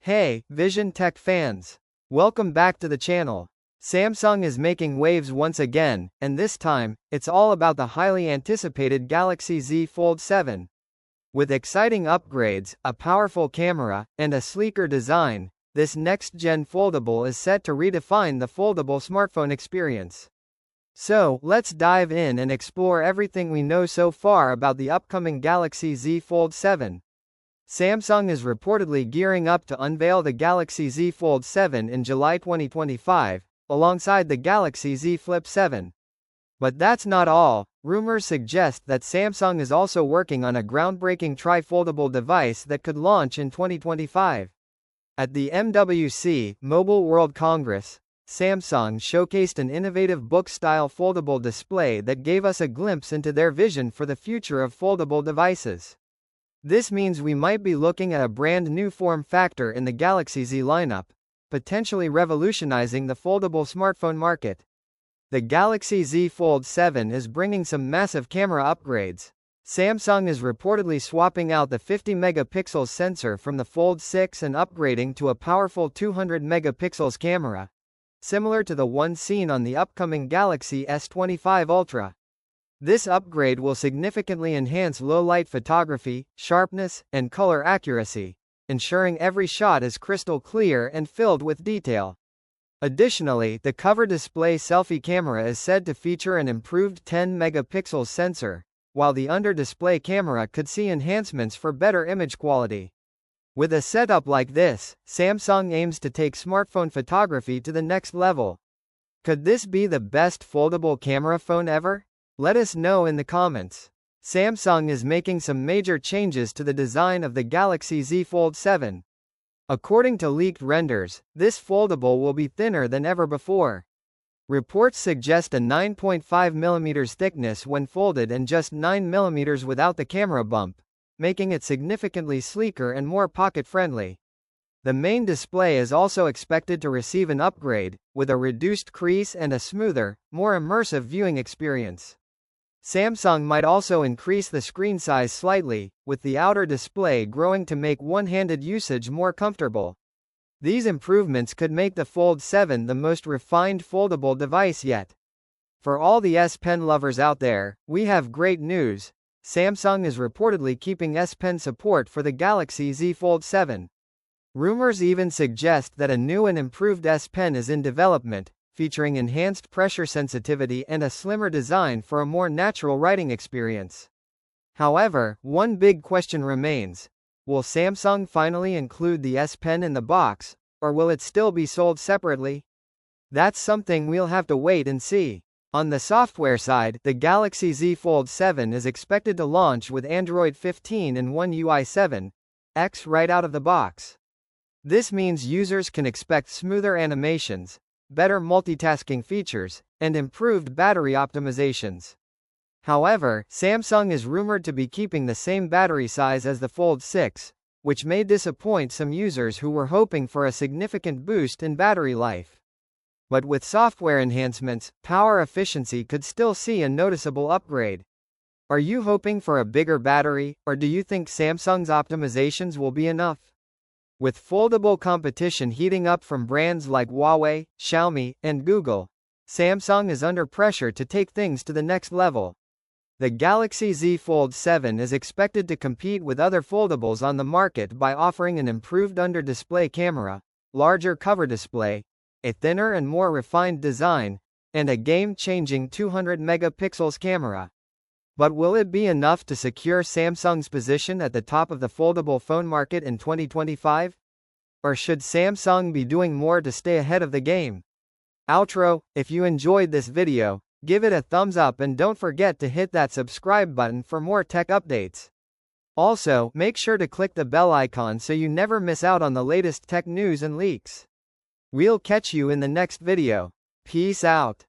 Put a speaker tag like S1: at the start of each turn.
S1: Hey, Vision Tech fans! Welcome back to the channel. Samsung is making waves once again, and this time, it's all about the highly anticipated Galaxy Z Fold 7. With exciting upgrades, a powerful camera, and a sleeker design, this next-gen foldable is set to redefine the foldable smartphone experience. So, let's dive in and explore everything we know so far about the upcoming Galaxy Z Fold 7. Samsung is reportedly gearing up to unveil the Galaxy Z Fold 7 in July 2025, alongside the Galaxy Z Flip 7. But that's not all. Rumors suggest that Samsung is also working on a groundbreaking tri-foldable device that could launch in 2025. At the MWC Mobile World Congress, Samsung showcased an innovative book-style foldable display that gave us a glimpse into their vision for the future of foldable devices. This means we might be looking at a brand new form factor in the Galaxy Z lineup, potentially revolutionizing the foldable smartphone market. The Galaxy Z Fold 7 is bringing some massive camera upgrades. Samsung is reportedly swapping out the 50-megapixel sensor from the Fold 6 and upgrading to a powerful 200-megapixels camera, similar to the one seen on the upcoming Galaxy S25 Ultra. This upgrade will significantly enhance low-light photography, sharpness, and color accuracy, ensuring every shot is crystal clear and filled with detail. Additionally, the cover display selfie camera is said to feature an improved 10-megapixel sensor, while the under-display camera could see enhancements for better image quality. With a setup like this, Samsung aims to take smartphone photography to the next level. Could this be the best foldable camera phone ever? Let us know in the comments. Samsung is making some major changes to the design of the Galaxy Z Fold 7. According to leaked renders, this foldable will be thinner than ever before. Reports suggest a 9.5mm thickness when folded and just 9mm without the camera bump, making it significantly sleeker and more pocket-friendly. The main display is also expected to receive an upgrade, with a reduced crease and a smoother, more immersive viewing experience. Samsung might also increase the screen size slightly, with the outer display growing to make one-handed usage more comfortable. These improvements could make the Fold 7 the most refined foldable device yet. For all the S Pen lovers out there, we have great news. Samsung is reportedly keeping S Pen support for the Galaxy Z Fold 7. Rumors even suggest that a new and improved S Pen is in development, featuring enhanced pressure sensitivity and a slimmer design for a more natural writing experience. However, one big question remains. Will Samsung finally include the S Pen in the box, or will it still be sold separately? That's something we'll have to wait and see. On the software side, the Galaxy Z Fold 7 is expected to launch with Android 15 and One UI 7.x right out of the box. This means users can expect smoother animations, better multitasking features, and improved battery optimizations. However, Samsung is rumored to be keeping the same battery size as the Fold 6, which may disappoint some users who were hoping for a significant boost in battery life. But with software enhancements, power efficiency could still see a noticeable upgrade. Are you hoping for a bigger battery, or do you think Samsung's optimizations will be enough? With foldable competition heating up from brands like Huawei, Xiaomi, and Google, Samsung is under pressure to take things to the next level. The Galaxy Z Fold 7 is expected to compete with other foldables on the market by offering an improved under-display camera, larger cover display, a thinner and more refined design, and a game-changing 200-megapixels camera. But will it be enough to secure Samsung's position at the top of the foldable phone market in 2025? Or should Samsung be doing more to stay ahead of the game? Outro: if you enjoyed this video, give it a thumbs up and don't forget to hit that subscribe button for more tech updates. Also, make sure to click the bell icon so you never miss out on the latest tech news and leaks. We'll catch you in the next video. Peace out.